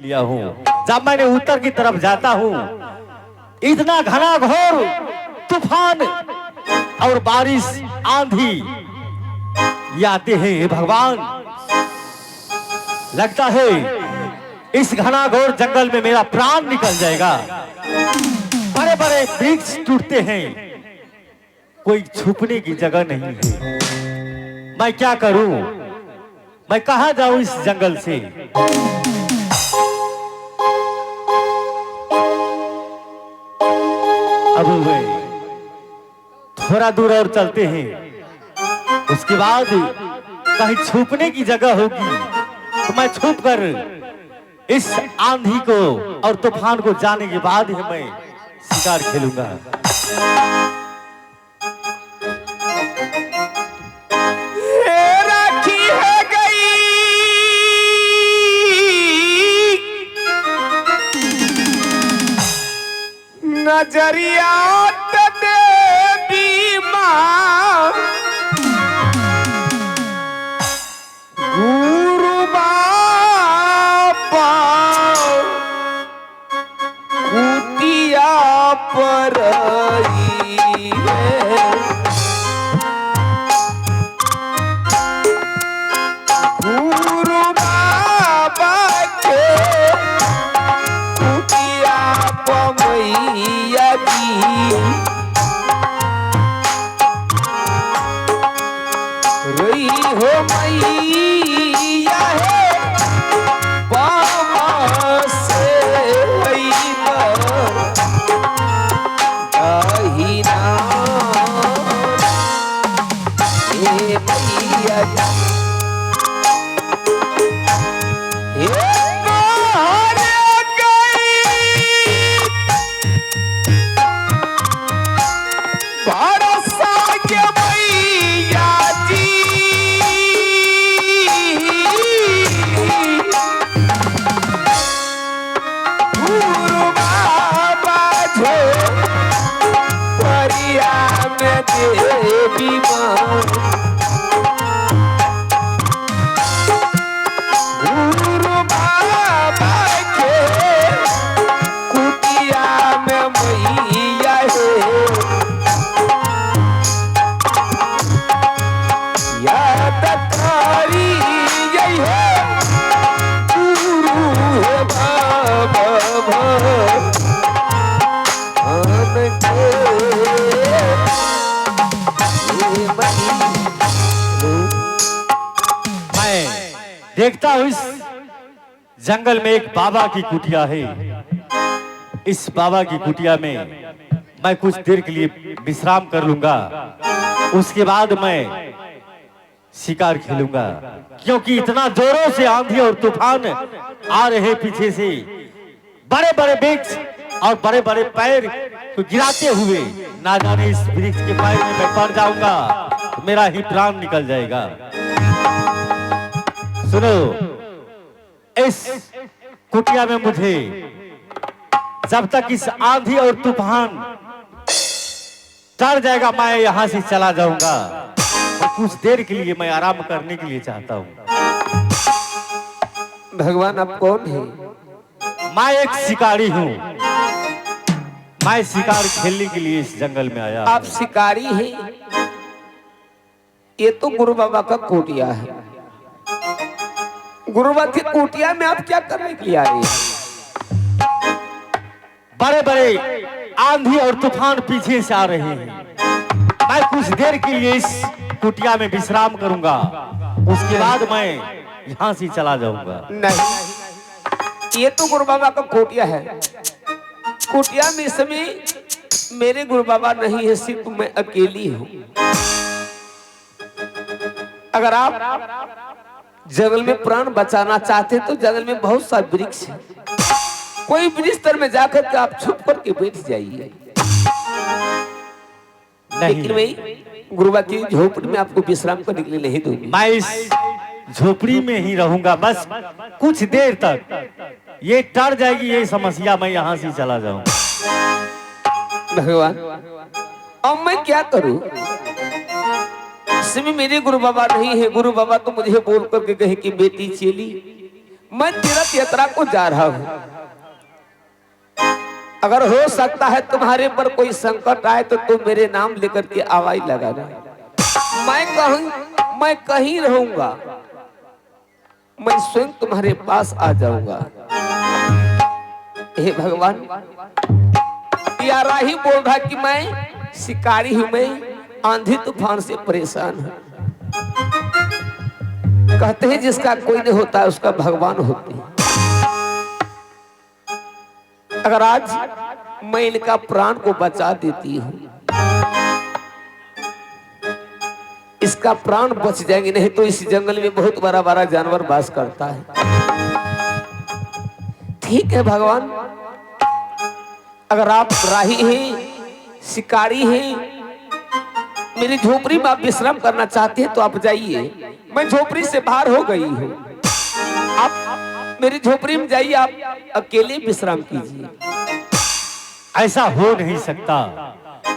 लिया हूँ। जब मैंने उत्तर की तरफ जाता हूँ, इतना घना घोर तूफान और बारिश आंधी ये आते हैं। हे भगवान, लगता है इस घना घोर जंगल में मेरा प्राण निकल जाएगा। बड़े बड़े वृक्ष टूटते हैं, कोई छुपने की जगह नहीं है। मैं क्या करूं? मैं कहां जाऊं इस जंगल से? अब वे थोड़ा दूर और चलते हैं, उसके बाद कहीं छुपने की जगह होगी तो मैं छुप कर इस आंधी को और तूफान को जाने के बाद ही मैं शिकार खेलूंगा। नजरिया देवी माँ गुरु बाबा कुटिया पर गुरु बाबा के कुटिया पमैया रही हो मैया है पामा से अहिना हे मैया देवी माँ गुरु बाबा के कुटिया में मैया है याद थारी यही है गुरु है बाबा देखता हूं इस जंगल में एक बाबा की कुटिया है। इस बाबा की कुटिया में मैं कुछ देर के लिए विश्राम कर लूंगा, उसके बाद मैं शिकार खेलूंगा। क्योंकि इतना जोरों से आंधी और तूफान आ रहे पीछे से, बड़े बड़े वृक्ष और बड़े बड़े पैर तो गिराते हुए, ना जाने इस वृक्ष के पैर में मैं पड़ जाऊंगा तो मेरा ही प्राण निकल जाएगा। सुनो, इस कुटिया में मुझे जब तक इस आंधी और तूफान डर जाएगा मैं यहां से चला जाऊंगा। और कुछ देर के लिए मैं आराम करने के लिए चाहता हूं। भगवान आप कौन है? मैं एक शिकारी हूं। मैं शिकार खेलने के लिए इस जंगल में आया। आप शिकारी हैं? ये तो गुरु बाबा का कुटिया है। गुरु बाबा की कुटिया में आप क्या करने के लिए आए हैं? बड़े बड़े आंधी और तूफान पीछे से आ रहे हैं। मैं कुछ देर के लिए इस कुटिया में विश्राम करूंगा, उसके बाद मैं यहां से चला जाऊंगा। नहीं, ये तो गुरु बाबा का कुटिया है। कुटिया में इस समय मेरे गुरु बाबा नहीं है, सिर्फ मैं अकेली हूं। अगर आप जंगल में प्राण बचाना चाहते तो जंगल में बहुत सा वृक्ष है, कोई वृक्ष तर में जाकर के आप छुप करके बैठ जाइए। लेकिन मैं गुरुबा की झोपड़ी में आपको विश्राम करने के लिए नहीं दूंगी। मैं इस झोपड़ी में ही रहूंगा बस कुछ देर तक। ये टल जाएगी ये समस्या, मैं यहाँ से चला जाऊंगा। भगवान अब मैं क्या करूं? इसमें मेरे गुरु बाबा नहीं है। गुरु बाबा तो मुझे बोल करके कहे कि बेटी चली मैं तीर्थ यात्रा को जा रहा हूं। अगर हो सकता है तुम्हारे पर कोई संकट आए तो तुम मेरे नाम लेकर के आवाज लगाना। मैं कहीं रहूंगा, मैं स्वयं तुम्हारे पास आ जाऊंगा। हे भगवान, या राही बोल रहा कि मैं शिकारी हूं, मैं आंधी तूफान से परेशान हूं। कहते हैं जिसका कोई नहीं होता उसका भगवान होते हैं। अगर आज मैं इनका प्राण को बचा देती हूं, इसका प्राण बच जाएंगे, नहीं तो इस जंगल में बहुत बड़ा बड़ा जानवर वास करता है। ठीक है भगवान, अगर आप राही हैं, शिकारी हैं, मेरी झोपड़ी में आप विश्राम करना चाहते हैं तो आप जाइए। मैं झोपड़ी से बाहर हो गई हूं, आप मेरी झोपड़ी में जाइए, आप अकेले विश्राम कीजिए। ऐसा हो नहीं सकता।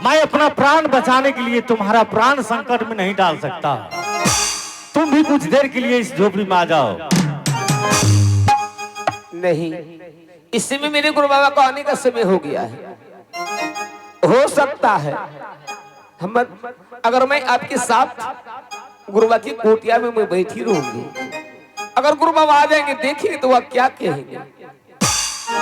मैं अपना प्राण बचाने के लिए तुम्हारा प्राण संकट में नहीं डाल सकता। तुम भी कुछ देर के लिए इस झोपड़ी में आ जाओ। नहीं, इस समय मेरे गुरु बाबा को आने का समय हो गया है। हो सकता है हम, अगर मैं आपके साथ गुरु बाबा की कोटिया में मैं बैठी रहूंगी, अगर गुरु बाबा आ जाएंगे देखेंगे तो वह क्या कहेंगे?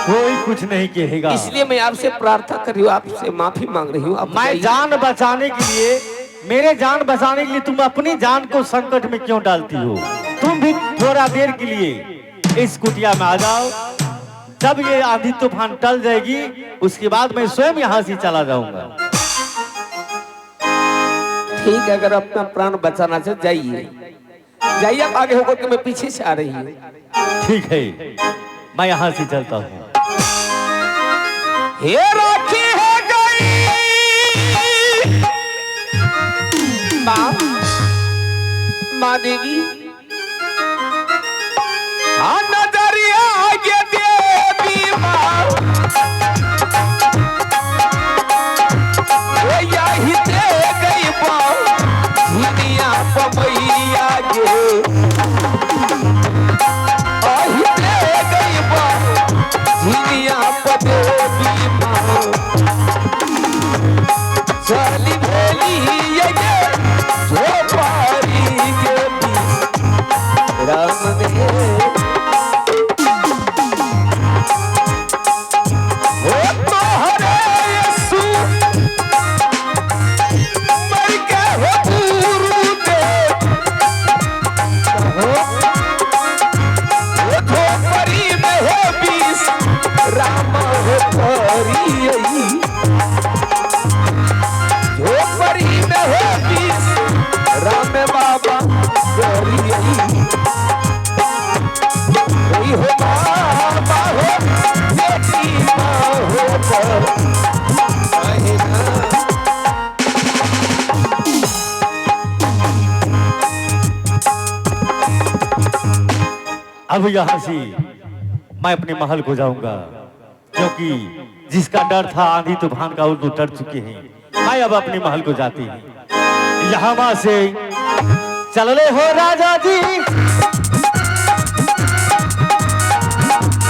कोई कुछ नहीं कहेगा। इसलिए मैं आपसे प्रार्थना कर रही हूँ, आपसे माफी मांग रही हूँ। मैं जान बचाने के लिए, मेरे जान बचाने के लिए तुम अपनी जान को संकट में क्यों डालती हो? तुम भी थोड़ा देर के लिए इस कुटिया में आ जाओ। जब ये आंधी तूफान टल जाएगी उसके बाद मैं स्वयं यहाँ से चला जाऊंगा। ठीक है, अगर अपना प्राण बचाना चाहे जाइए, जाइए आप आगे होकर के मैं पीछे से आ रही हूँ। ठीक है, मैं यहाँ से चलता हूँ। हे राखी है गई माँ देवी, नजरिया आगे देवी माँ, यही दे गई दुनिया पमैया गे, यही दे गई दुनिया पदेवी माँ, चली भेली ये झोपारी देवी राम दे। अब यहाँ से मैं अपने महल को जाऊंगा, क्योंकि जिसका डर था आंधी तूफान का वो डर चुके हैं। मैं अब अपने महल को जाती हूँ। यहाँ से चलले हो राजा जी,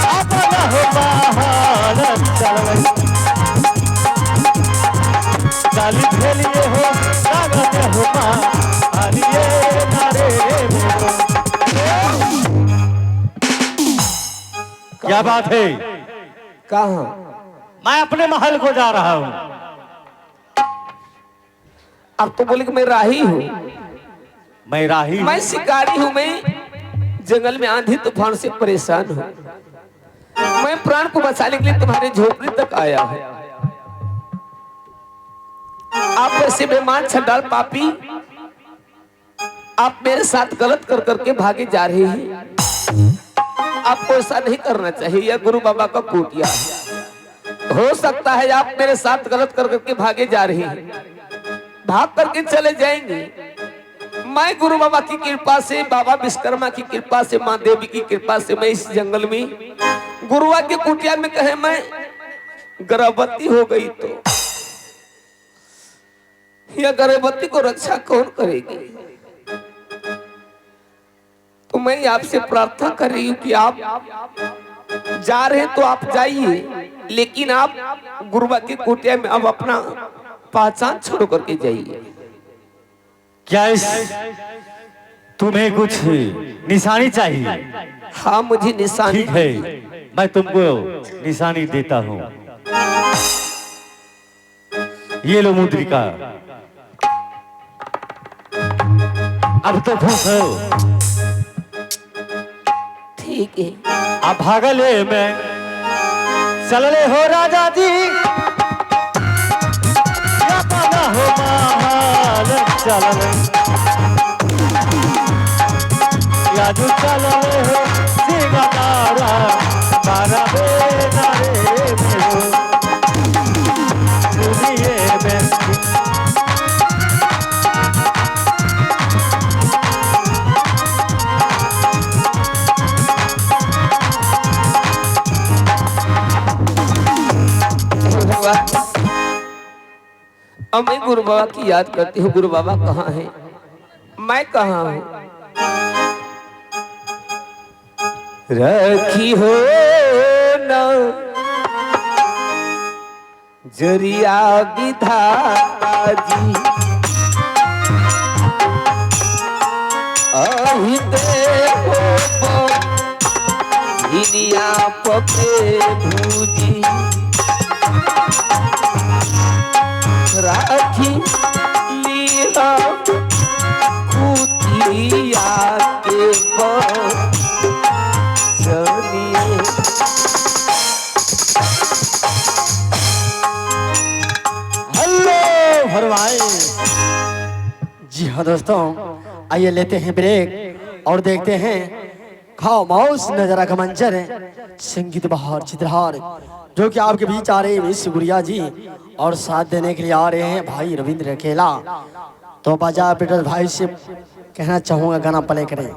अपना हो महल चली खेलिए हो लागते हो मारिए नारे। क्या बात है? कहाँ? मैं अपने महल को जा रहा हूँ। अब तो बोले कि मैं राही हूँ। मैं राही, मैं शिकारी हूँ, मैं जंगल में आंधी तूफान से परेशान हूँ। मैं प्राण को बचाने के लिए तुम्हारे झोपड़ी तक आया हूँ। आप ऐसे बेईमान छंडाल पापी, आप मेरे साथ गलत कर करके भागे जा रहे हैं। आपको ऐसा नहीं करना चाहिए, यह गुरु बाबा का कुटिया है। हो सकता है आप मेरे साथ गलत कर करके भागे जा रहे हैं, भाग करके चले जाएंगे। मैं गुरु बाबा की कृपा से, बाबा विश्वकर्मा की कृपा से, माँ देवी की कृपा से मैं इस जंगल में गुरुआ के कुटिया में कहे मैं गर्भवती हो गई तो यह गर्भवती को रक्षा कौन करेगी? तो तो मैं आपसे प्रार्थना कर रही हूँ कि आप जा रहे हैं तो आप जाइए, लेकिन आप गुरुबा की कुटिया में अब अपना पहचान छोड़ करके जाइए। क्या इस तुम्हें कुछ निशानी चाहिए? हाँ, मुझे निशानी। ठीक है, मैं तुमको निशानी देता हूँ। ये लो मुद्रिका। अब तो खुश हो। ठीक है। अब भागले में चलले हो राजा जी, या पाना हो महाल चलले, या जो चलले हो सिंगारा बारा बेना रे मेरो दुनिये में। अब मैं गुरु बाबा की याद करती हूँ। गुरु बाबा कहाँ है, मैं कहाँ हूँ? रखी हो न जरिया विधाता जी, अहि देखो हिनिया पके भूजी, राखी लिया कुतिया के चलिए। हेलो भरवाए। जी हाँ दोस्तों, आइए लेते हैं ब्रेक और देखते हैं खामोश नजारा का मंजर है। संगीत बहार चित्रहार जो कि आपके बीच आ रहे हैं मिस गुड़िया जी, और साथ देने के लिए आ रहे हैं भाई रविंद्र अकेला। तो बाजा पीटर भाई से कहना चाहूंगा गाना प्ले करें।